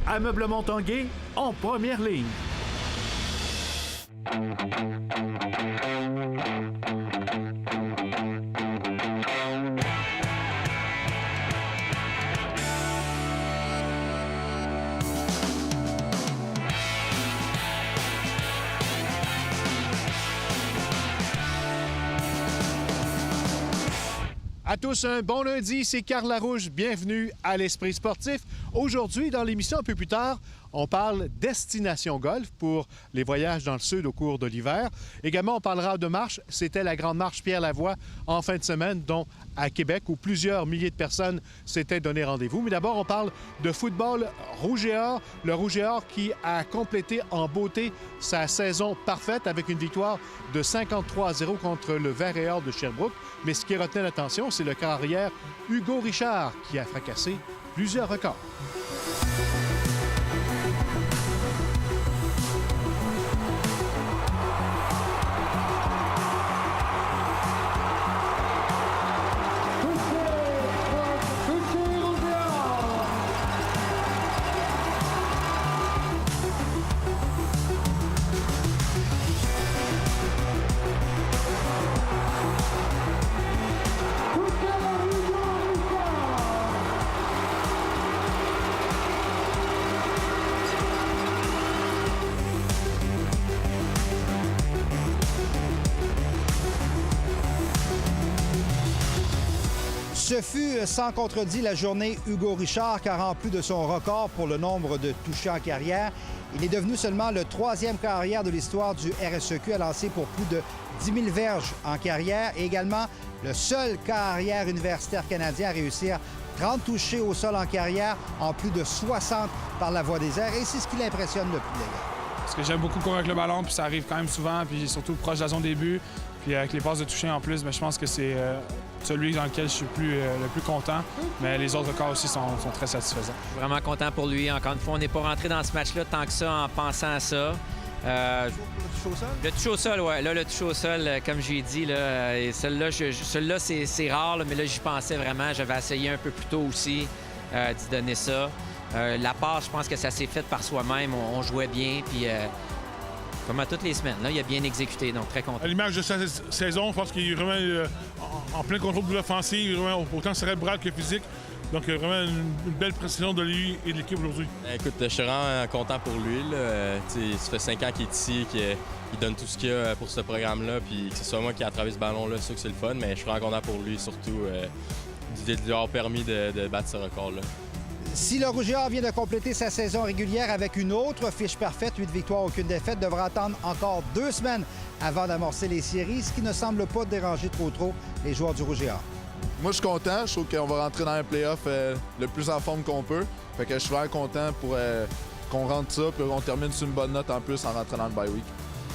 Ameublement Tanguay en première ligne. À tous, un bon lundi, c'est Carl Larouche. Bienvenue à l'Esprit sportif. Aujourd'hui, dans l'émission un peu plus tard, on parle destination golf pour les voyages dans le sud au cours de l'hiver. Également, on parlera de marche. C'était la grande marche Pierre-Lavoie en fin de semaine, dont à Québec, où plusieurs milliers de personnes s'étaient donné rendez-vous. Mais d'abord, on parle de football rouge et or. Le rouge et or qui a complété en beauté sa saison parfaite avec une victoire de 53-0 contre le vert et or de Sherbrooke. Mais ce qui retenait l'attention, c'est le carrière Hugo Richard qui a fracassé plusieurs records. Ce fut sans contredit la journée Hugo Richard, car en plus de son record pour le nombre de touchés en carrière, il est devenu seulement le troisième carrière de l'histoire du RSEQ à lancer pour plus de 10 000 verges en carrière et également le seul carrière universitaire canadien à réussir 30 touchés au sol en carrière en plus de 60 par la voie des airs. Et c'est ce qui l'impressionne le plus, les gars. Parce que j'aime beaucoup courir avec le ballon, puis ça arrive quand même souvent, puis surtout proche de la zone des buts. Puis avec les passes de toucher en plus, je pense que c'est celui dans lequel je suis le plus content. Mais les autres records aussi sont très satisfaisants. Je suis vraiment content pour lui. Encore une fois, on n'est pas rentré dans ce match-là tant que ça en pensant à ça. Le toucher au sol, oui. Là, le toucher au sol, comme j'ai dit, là, et celui-là, c'est rare, là, mais là, j'y pensais vraiment. J'avais essayé un peu plus tôt aussi d'y donner ça. La passe, je pense que ça s'est fait par soi-même. On jouait bien, puis comme à toutes les semaines. Là, il a bien exécuté, donc très content. À l'image de sa saison, je pense qu'il est vraiment en plein contrôle de l'offensive, autant cérébral que physique. Donc, vraiment une belle précision de lui et de l'équipe aujourd'hui. Écoute, je suis vraiment content pour lui. Ça fait 5 ans qu'il est ici, qu'il donne tout ce qu'il a pour ce programme-là. Puis que ce soit moi qui ai attrapé ce ballon-là, c'est sûr que c'est le fun, mais je suis vraiment content pour lui, surtout de lui avoir permis de battre ce record-là. Si le Rouge et Or vient de compléter sa saison régulière avec une autre fiche parfaite, 8 victoires, aucune défaite, devra attendre encore 2 semaines avant d'amorcer les séries, ce qui ne semble pas déranger trop les joueurs du Rouge et Or. Moi, je suis content. Je trouve qu'on va rentrer dans les playoffs le plus en forme qu'on peut. Fait que je suis vraiment content pour qu'on rentre ça, puis qu'on termine sur une bonne note en plus en rentrant dans le bye week.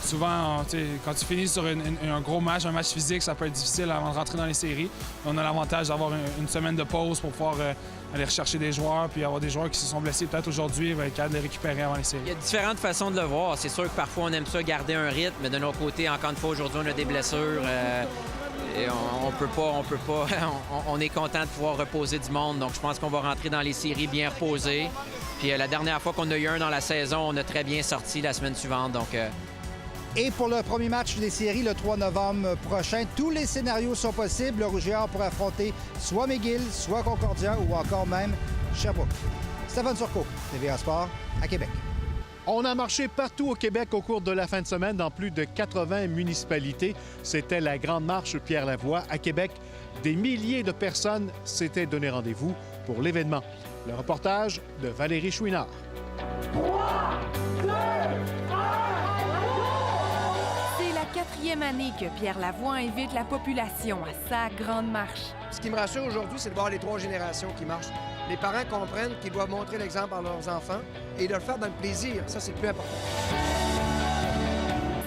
Souvent, quand tu finis sur un gros match, un match physique, ça peut être difficile avant de rentrer dans les séries. On a l'avantage d'avoir une semaine de pause pour pouvoir aller rechercher des joueurs, puis avoir des joueurs qui se sont blessés peut-être aujourd'hui, va être capable de les récupérer avant les séries. Il y a différentes façons de le voir. C'est sûr que parfois, on aime ça garder un rythme, mais d'un autre côté, encore une fois, aujourd'hui, on a des blessures. Et on peut pas. On est content de pouvoir reposer du monde. Donc, je pense qu'on va rentrer dans les séries bien reposés. Puis la dernière fois qu'on a eu un dans la saison, on a très bien sorti la semaine suivante. Donc, Et pour le premier match des séries, le 3 novembre prochain, tous les scénarios sont possibles. Le Rouge et Or pour affronter soit McGill, soit Concordia ou encore même Sherbrooke. Stéphane Turcot, TVA Sport, à Québec. On a marché partout au Québec au cours de la fin de semaine dans plus de 80 municipalités. C'était la grande marche Pierre-Lavoie à Québec. Des milliers de personnes s'étaient donné rendez-vous pour l'événement. Le reportage de Valérie Chouinard. 3, 2, 1... C'est la 4e année que Pierre-Lavoie invite la population à sa grande marche. Ce qui me rassure aujourd'hui, c'est de voir les 3 générations qui marchent. Les parents comprennent qu'ils doivent montrer l'exemple à leurs enfants et de le faire dans le plaisir. Ça, c'est le plus important.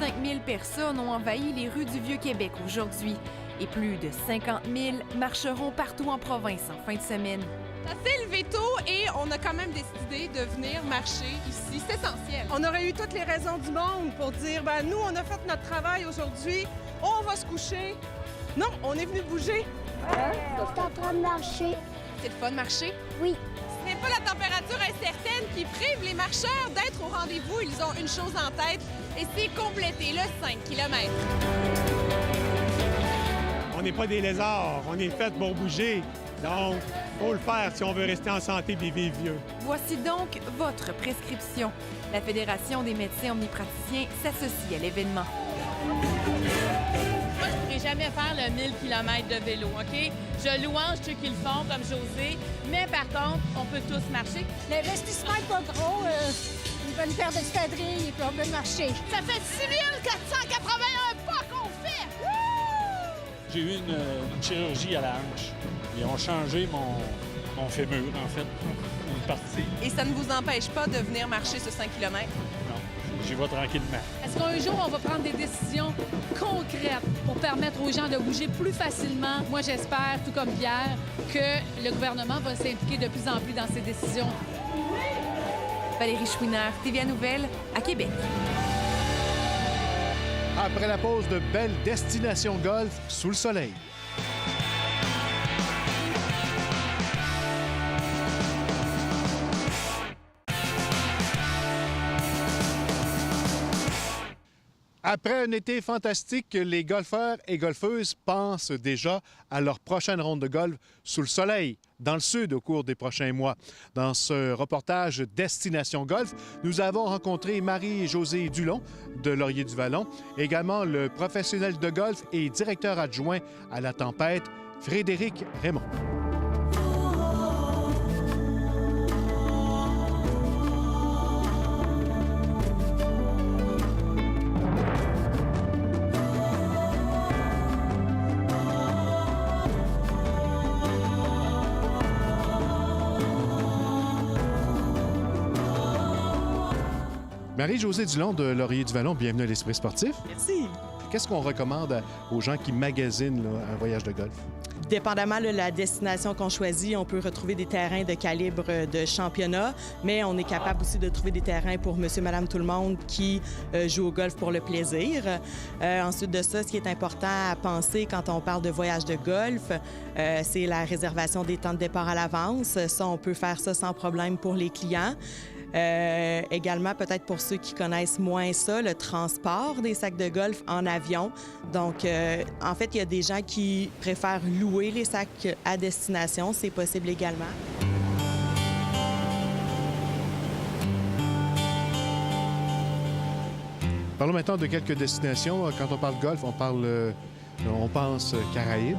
5000 personnes ont envahi les rues du Vieux-Québec aujourd'hui et plus de 50 000 marcheront partout en province en fin de semaine. Ça s'est levé tôt et on a quand même décidé de venir marcher ici. C'est essentiel. On aurait eu toutes les raisons du monde pour dire, nous, on a fait notre travail aujourd'hui, on va se coucher. Non, on est venu bouger. Je suis en train de marcher. C'est le fun de marcher? Oui. Ce n'est pas la température incertaine qui prive les marcheurs d'être au rendez-vous. Ils ont une chose en tête et c'est compléter le 5 km. On n'est pas des lézards, on est fait pour bouger. Donc, il faut le faire si on veut rester en santé et vivre vieux. Voici donc votre prescription. La Fédération des médecins omnipraticiens s'associe à l'événement. Moi, je ne pourrais jamais faire le 1000 km de vélo, OK? Je louange ceux qui le font, comme José, mais par contre, on peut tous marcher. L'investissement n'est pas gros. Une bonne paire d'espadrilles et puis on peut marcher. Ça fait 6481 pas qu'on fait! J'ai eu une chirurgie à la hanche. Ils ont changé mon fémur, en fait, une partie. Et ça ne vous empêche pas de venir marcher ce 5 km? Non, j'y vais tranquillement. Est-ce qu'un jour, on va prendre des décisions concrètes pour permettre aux gens de bouger plus facilement? Moi, j'espère, tout comme Pierre, que le gouvernement va s'impliquer de plus en plus dans ces décisions. Valérie Chouinard, TVA Nouvelles, à Québec. Après la pause, de belles destinations golf sous le soleil. Après un été fantastique, les golfeurs et golfeuses pensent déjà à leur prochaine ronde de golf sous le soleil, dans le sud, au cours des prochains mois. Dans ce reportage Destination Golf, nous avons rencontré Marie-Josée Dulon de Laurier-du-Vallon, également le professionnel de golf et directeur adjoint à la Tempête, Frédéric Raymond. Marie-Josée Dulon de Laurier-du-Vallon, bienvenue à l'Esprit sportif. Merci. Qu'est-ce qu'on recommande aux gens qui magasinent un voyage de golf? Dépendamment de la destination qu'on choisit, on peut retrouver des terrains de calibre de championnat, mais on est capable aussi de trouver des terrains pour monsieur, madame, tout le monde qui joue au golf pour le plaisir. Ensuite de ça, ce qui est important à penser quand on parle de voyage de golf, c'est la réservation des temps de départ à l'avance. Ça, on peut faire ça sans problème pour les clients. Également, peut-être pour ceux qui connaissent moins ça, le transport des sacs de golf en avion. Donc, en fait, il y a des gens qui préfèrent louer les sacs à destination. C'est possible également. Parlons maintenant de quelques destinations. Quand on parle golf, on pense Caraïbes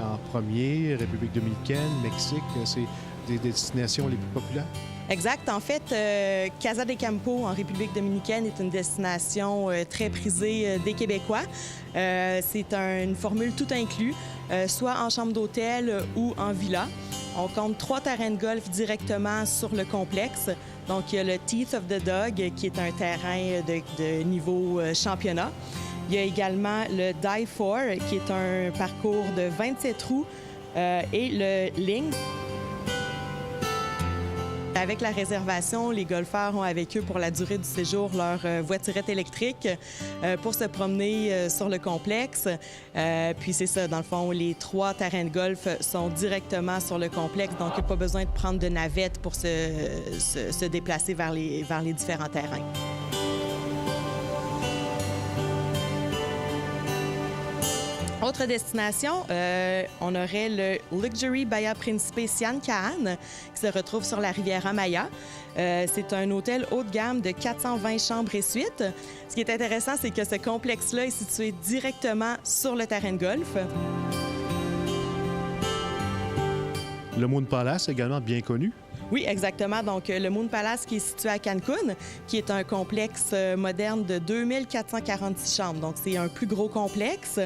en premier, République dominicaine, Mexique. C'est des destinations les plus populaires? Exact. En fait, Casa de Campo en République dominicaine est une destination très prisée des Québécois. C'est une formule tout inclus, soit en chambre d'hôtel ou en villa. On compte 3 terrains de golf directement sur le complexe. Donc, il y a le Teeth of the Dog, qui est un terrain de niveau championnat. Il y a également le Die 4, qui est un parcours de 27 trous, et le Ling. Avec la réservation, les golfeurs ont avec eux pour la durée du séjour leur voiturette électrique pour se promener sur le complexe. Puis c'est ça, dans le fond, les 3 terrains de golf sont directement sur le complexe, donc il n'y a pas besoin de prendre de navette pour se déplacer vers les différents terrains. Autre destination, on aurait le Luxury Bahia Principe Sian Kaan, qui se retrouve sur la Riviera Maya. C'est un hôtel haut de gamme de 420 chambres et suites. Ce qui est intéressant, c'est que ce complexe-là est situé directement sur le terrain de golf. Le Moon Palace, également bien connu. Oui, exactement. Donc, le Moon Palace qui est situé à Cancun, qui est un complexe moderne de 2446 chambres. Donc, c'est un plus gros complexe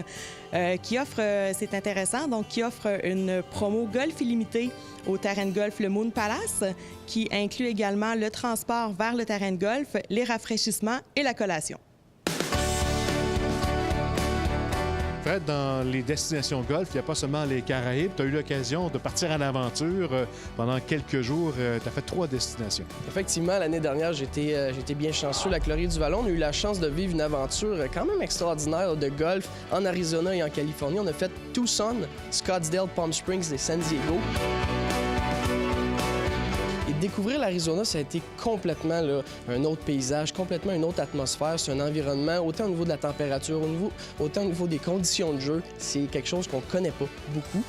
qui offre, c'est intéressant, donc qui offre une promo golf illimitée au terrain de golf le Moon Palace, qui inclut également le transport vers le terrain de golf, les rafraîchissements et la collation. Fred, dans les destinations golf, il n'y a pas seulement les Caraïbes. Tu as eu l'occasion de partir en aventure pendant quelques jours. Tu as fait 3 destinations. Effectivement, l'année dernière, j'étais bien chanceux. La Laurier-du-Vallon, on a eu la chance de vivre une aventure quand même extraordinaire de golf en Arizona et en Californie. On a fait Tucson, Scottsdale, Palm Springs et San Diego. Et découvrir l'Arizona, ça a été complètement là, un autre paysage, complètement une autre atmosphère. C'est un environnement, autant au niveau de la température, autant au niveau des conditions de jeu. C'est quelque chose qu'on ne connaît pas beaucoup.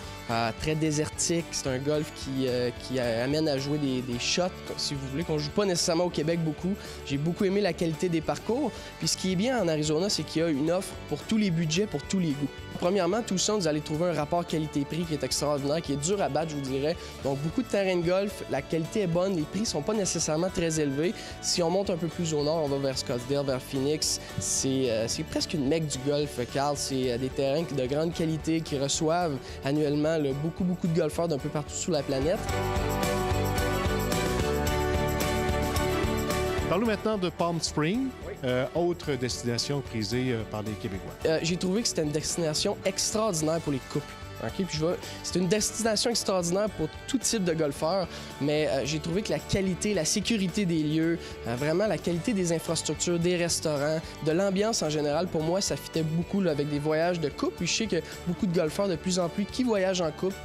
Très désertique, c'est un golf qui amène à jouer des shots, si vous voulez, qu'on ne joue pas nécessairement au Québec beaucoup. J'ai beaucoup aimé la qualité des parcours. Puis ce qui est bien en Arizona, c'est qu'il y a une offre pour tous les budgets, pour tous les goûts. Premièrement, Tucson, vous allez trouver un rapport qualité-prix qui est extraordinaire, qui est dur à battre, je vous dirais. Donc, beaucoup de terrains de golf, la qualité est bonne, les prix ne sont pas nécessairement très élevés. Si on monte un peu plus au nord, on va vers Scottsdale, vers Phoenix. C'est presque une mecque du golf, Carl. C'est des terrains de grande qualité qui reçoivent annuellement beaucoup de golfeurs d'un peu partout sur la planète. Parlons maintenant de Palm Springs, autre destination prisée par les Québécois. J'ai trouvé que c'était une destination extraordinaire pour les couples. Okay? Puis c'est une destination extraordinaire pour tout type de golfeurs, mais j'ai trouvé que la qualité, la sécurité des lieux, vraiment la qualité des infrastructures, des restaurants, de l'ambiance en général, pour moi, ça fitait beaucoup là, avec des voyages de couple. Puis je sais que beaucoup de golfeurs de plus en plus qui voyagent en couple.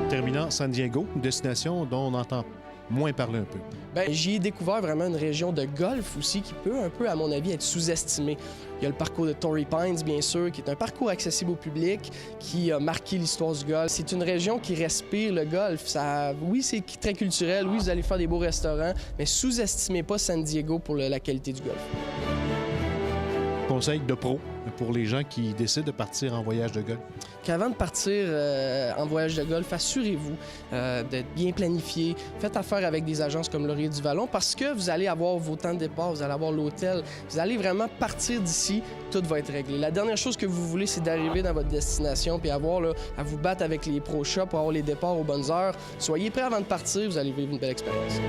Terminant, San Diego, une destination dont on entend moins parler un peu. Bien, j'y ai découvert vraiment une région de golf aussi qui peut un peu, à mon avis, être sous-estimée. Il y a le parcours de Torrey Pines, bien sûr, qui est un parcours accessible au public, qui a marqué l'histoire du golf. C'est une région qui respire le golf. Oui, c'est très culturel, oui, vous allez faire des beaux restaurants, mais sous-estimez pas San Diego pour la qualité du golf. Conseil de pro pour les gens qui décident de partir en voyage de golf? Qu'avant de partir en voyage de golf, assurez-vous d'être bien planifié. Faites affaire avec des agences comme Laurier du Vallon parce que vous allez avoir vos temps de départ, vous allez avoir l'hôtel, vous allez vraiment partir d'ici, tout va être réglé. La dernière chose que vous voulez, c'est d'arriver dans votre destination puis avoir là, à vous battre avec les pro shops pour avoir les départs aux bonnes heures. Soyez prêts avant de partir, vous allez vivre une belle expérience.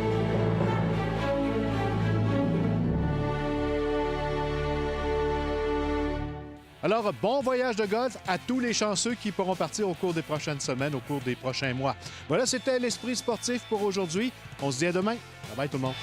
Alors, bon voyage de golf à tous les chanceux qui pourront partir au cours des prochaines semaines, au cours des prochains mois. Voilà, c'était l'Esprit sportif pour aujourd'hui. On se dit à demain. Bye bye tout le monde.